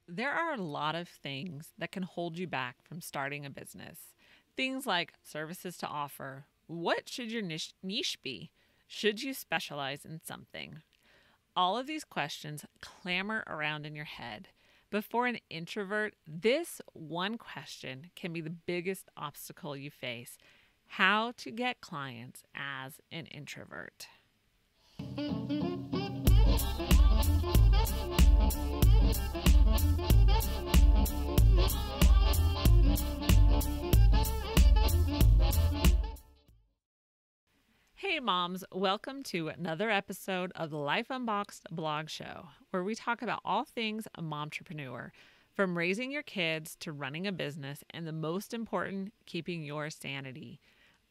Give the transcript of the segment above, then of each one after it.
There are a lot of things that can hold you back from starting a business. Things like services to offer. What should your niche be? Should you specialize in something? All of these questions clamor around in your head. But for an introvert, this one question can be the biggest obstacle you face: how to get clients as an introvert. Hey moms, welcome to another episode of the Life Unboxed blog show, where we talk about all things a momtrepreneur, from raising your kids to running a business, and the most important, keeping your sanity.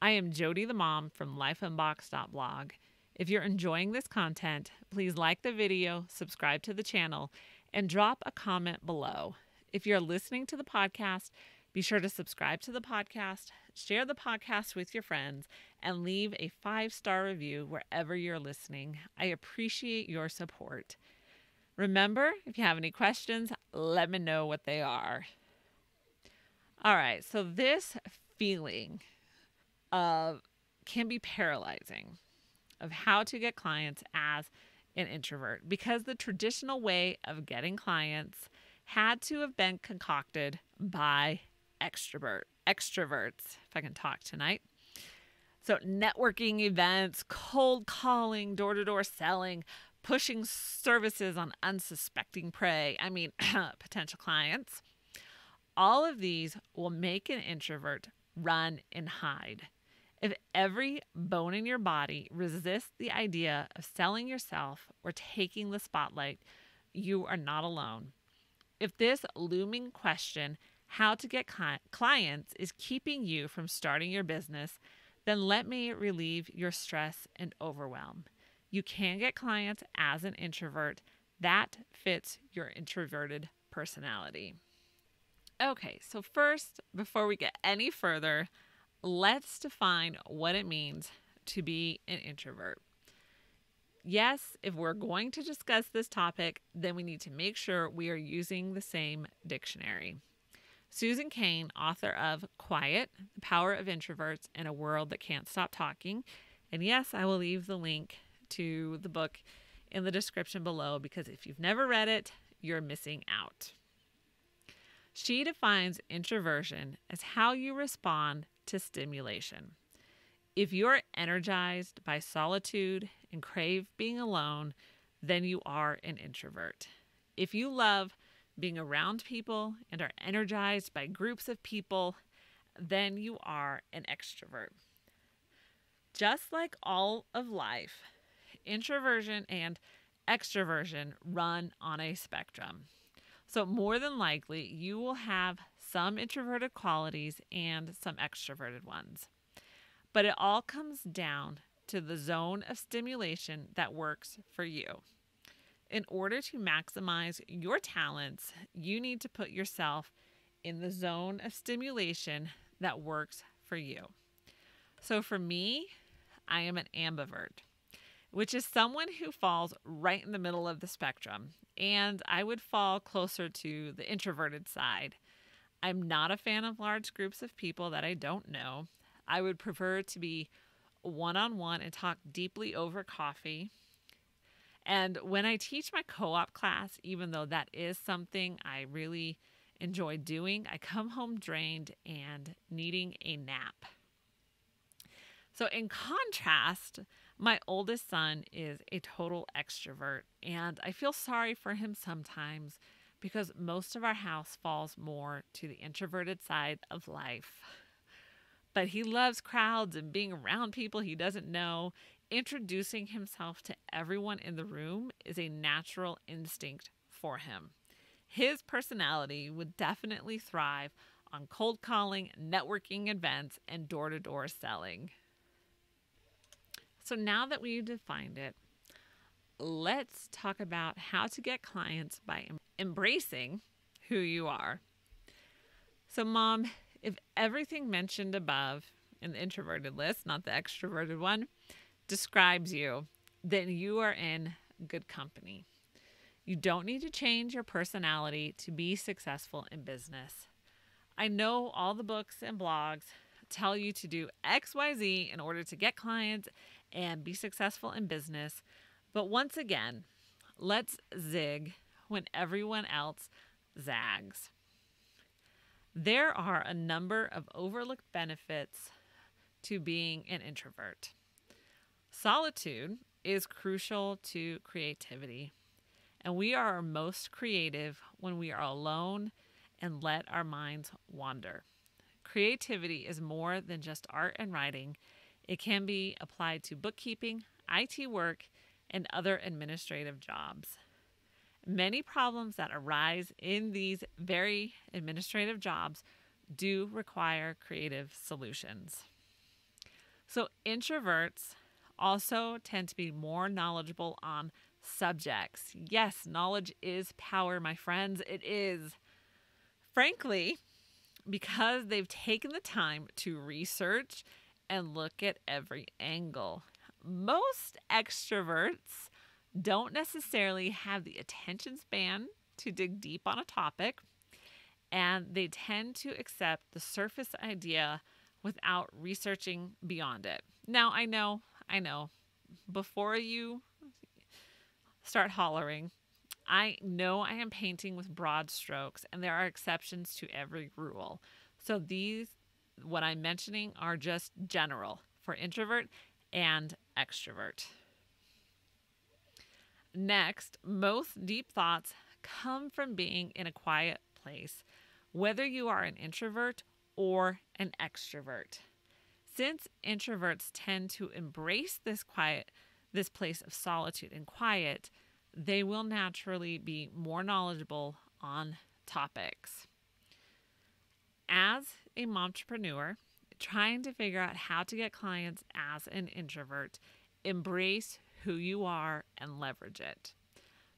I am Jody the mom from lifeunboxed.blog. If you're enjoying this content, please like the video, subscribe to the channel, and drop a comment below. If you're listening to the podcast, be sure to subscribe to the podcast, share the podcast with your friends, and leave a 5-star review wherever you're listening. I appreciate your support. Remember, if you have any questions, let me know what they are. All right, so this feeling can be paralyzing, of how to get clients as an introvert, because the traditional way of getting clients had to have been concocted by extroverts, if I can talk tonight. So networking events, cold calling, door-to-door selling, pushing services on unsuspecting potential clients. All of these will make an introvert run and hide. If every bone in your body resists the idea of selling yourself or taking the spotlight, you are not alone. If this looming question, how to get clients, is keeping you from starting your business, then let me relieve your stress and overwhelm. You can get clients as an introvert. That fits your introverted personality. Okay, so first, before we get any further, let's define what it means to be an introvert. Yes, if we're going to discuss this topic, then we need to make sure we are using the same dictionary. Susan Cain, author of Quiet, The Power of Introverts in a World That Can't Stop Talking. And yes, I will leave the link to the book in the description below, because if you've never read it, you're missing out. She defines introversion as how you respond to stimulation. If you're energized by solitude and crave being alone, then you are an introvert. If you love being around people and are energized by groups of people, then you are an extrovert. Just like all of life, introversion and extroversion run on a spectrum. So more than likely, you will have some introverted qualities and some extroverted ones. But it all comes down to the zone of stimulation that works for you. In order to maximize your talents, you need to put yourself in the zone of stimulation that works for you. So for me, I am an ambivert, which is someone who falls right in the middle of the spectrum, and I would fall closer to the introverted side. I'm not a fan of large groups of people that I don't know. I would prefer to be one-on-one and talk deeply over coffee. And when I teach my co-op class, even though that is something I really enjoy doing, I come home drained and needing a nap. So in contrast, my oldest son is a total extrovert, and I feel sorry for him sometimes because most of our house falls more to the introverted side of life. But he loves crowds and being around people he doesn't know. Introducing himself to everyone in the room is a natural instinct for him. His personality would definitely thrive on cold calling, networking events, and door-to-door selling. So now that we've defined it, let's talk about how to get clients by embracing who you are. So mom, if everything mentioned above in the introverted list, not the extroverted one, describes you, then you are in good company. You don't need to change your personality to be successful in business. I know all the books and blogs tell you to do XYZ in order to get clients and be successful in business. But once again, let's zig when everyone else zags. There are a number of overlooked benefits to being an introvert. Solitude is crucial to creativity, and we are most creative when we are alone and let our minds wander. Creativity is more than just art and writing. It can be applied to bookkeeping, IT work, and other administrative jobs. Many problems that arise in these very administrative jobs do require creative solutions. So introverts also tend to be more knowledgeable on subjects. Yes, knowledge is power, my friends. It is. Frankly, because they've taken the time to research and look at every angle. Most extroverts don't necessarily have the attention span to dig deep on a topic, and they tend to accept the surface idea without researching beyond it. Now, I know, before you start hollering, I know I am painting with broad strokes, and there are exceptions to every rule. So what I'm mentioning, are just general for introvert and extrovert. Next, most deep thoughts come from being in a quiet place, whether you are an introvert or an extrovert. Since introverts tend to embrace this place of solitude and quiet, they will naturally be more knowledgeable on topics. As a momtrepreneur, trying to figure out how to get clients as an introvert, embrace who you are and leverage it.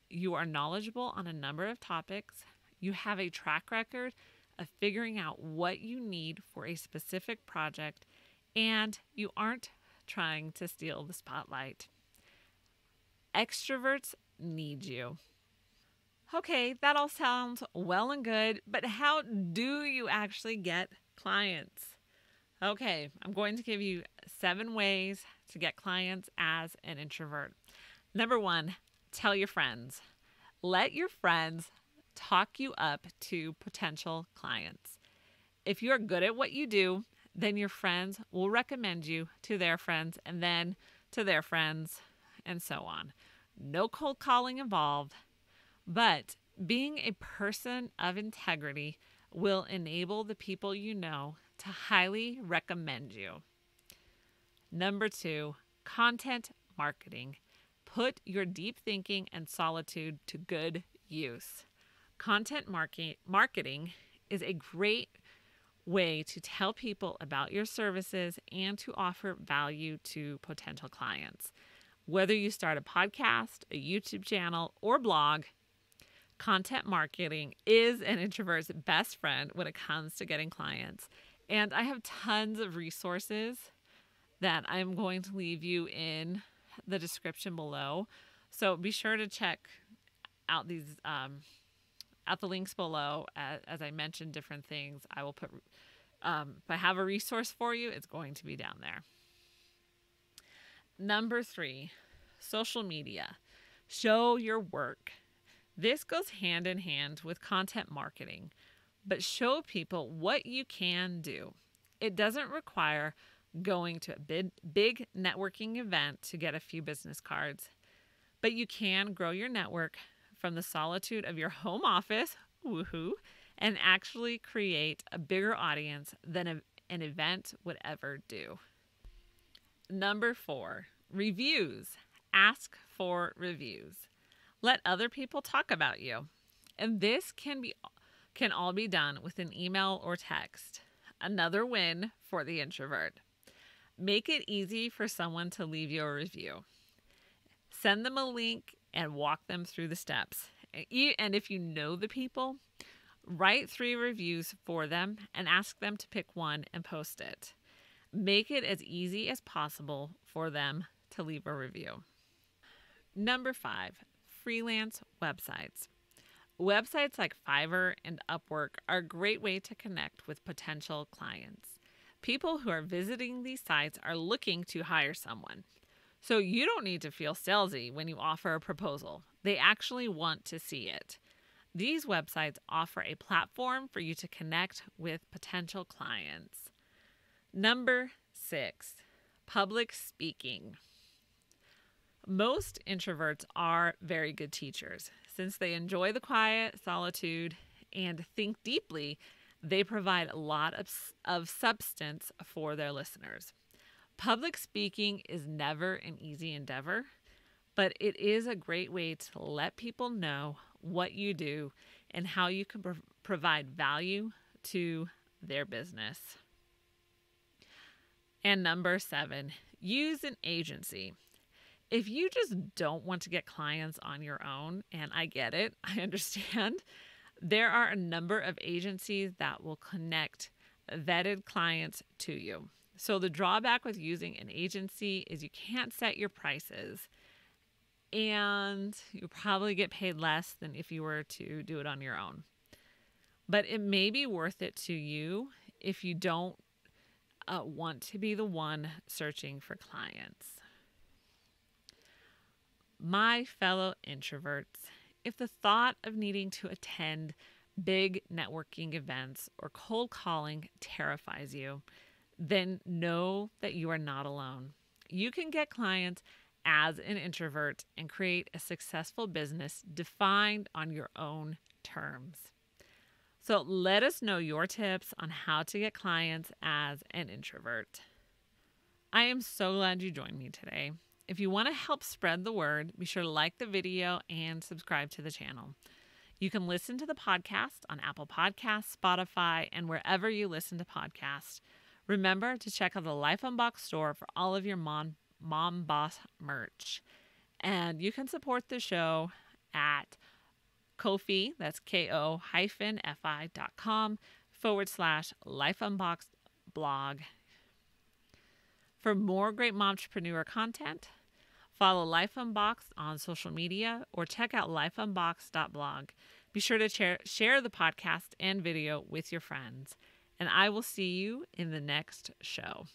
You are knowledgeable on a number of topics. You have a track record of figuring out what you need for a specific project, and you aren't trying to steal the spotlight. Extroverts need you. Okay, that all sounds well and good, but how do you actually get clients? Okay, I'm going to give you 7 ways to get clients as an introvert. Number 1, tell your friends. Let your friends talk you up to potential clients. If you're good at what you do, then your friends will recommend you to their friends and then to their friends and so on. No cold calling involved, but being a person of integrity will enable the people you know to highly recommend you. Number 2, content marketing. Put your deep thinking and solitude to good use. Content marketing is a great way to tell people about your services and to offer value to potential clients. Whether you start a podcast, a YouTube channel, or blog, content marketing is an introvert's best friend when it comes to getting clients. And I have tons of resources that I'm going to leave you in the description below. So be sure to check out these out the links below. As I mentioned different things, I will put, if I have a resource for you, it's going to be down there. Number 3, social media. Show your work. This goes hand in hand with content marketing, but show people what you can do. It doesn't require going to a big networking event to get a few business cards, but you can grow your network from the solitude of your home office, woohoo, and actually create a bigger audience than an event would ever do. Number 4, reviews. Ask for reviews. Let other people talk about you. And this can all be done with an email or text. Another win for the introvert. Make it easy for someone to leave you a review. Send them a link and walk them through the steps. And if you know the people, write 3 reviews for them and ask them to pick one and post it. Make it as easy as possible for them to leave a review. Number 5, freelance websites. Websites like Fiverr and Upwork are a great way to connect with potential clients. People who are visiting these sites are looking to hire someone. So you don't need to feel salesy when you offer a proposal. They actually want to see it. These websites offer a platform for you to connect with potential clients. Number 6, public speaking. Most introverts are very good teachers. Since they enjoy the quiet, solitude, and think deeply, they provide a lot of substance for their listeners. Public speaking is never an easy endeavor, but it is a great way to let people know what you do and how you can provide value to their business. And number 7, use an agency. If you just don't want to get clients on your own, and I get it, I understand, there are a number of agencies that will connect vetted clients to you. So the drawback with using an agency is you can't set your prices, and you probably get paid less than if you were to do it on your own. But it may be worth it to you if you don't want to be the one searching for clients. My fellow introverts, if the thought of needing to attend big networking events or cold calling terrifies you, then know that you are not alone. You can get clients as an introvert and create a successful business defined on your own terms. So let us know your tips on how to get clients as an introvert. I am so glad you joined me today. If you want to help spread the word, be sure to like the video and subscribe to the channel. You can listen to the podcast on Apple Podcasts, Spotify, and wherever you listen to podcasts. Remember to check out the Life Unboxed store for all of your Mom Boss merch. And you can support the show at Ko-fi, that's ko-fi.com/Life Unboxed blog. For more great momtrepreneur content, follow Life Unboxed on social media or check out lifeunboxed.blog. Be sure to share the podcast and video with your friends. And I will see you in the next show.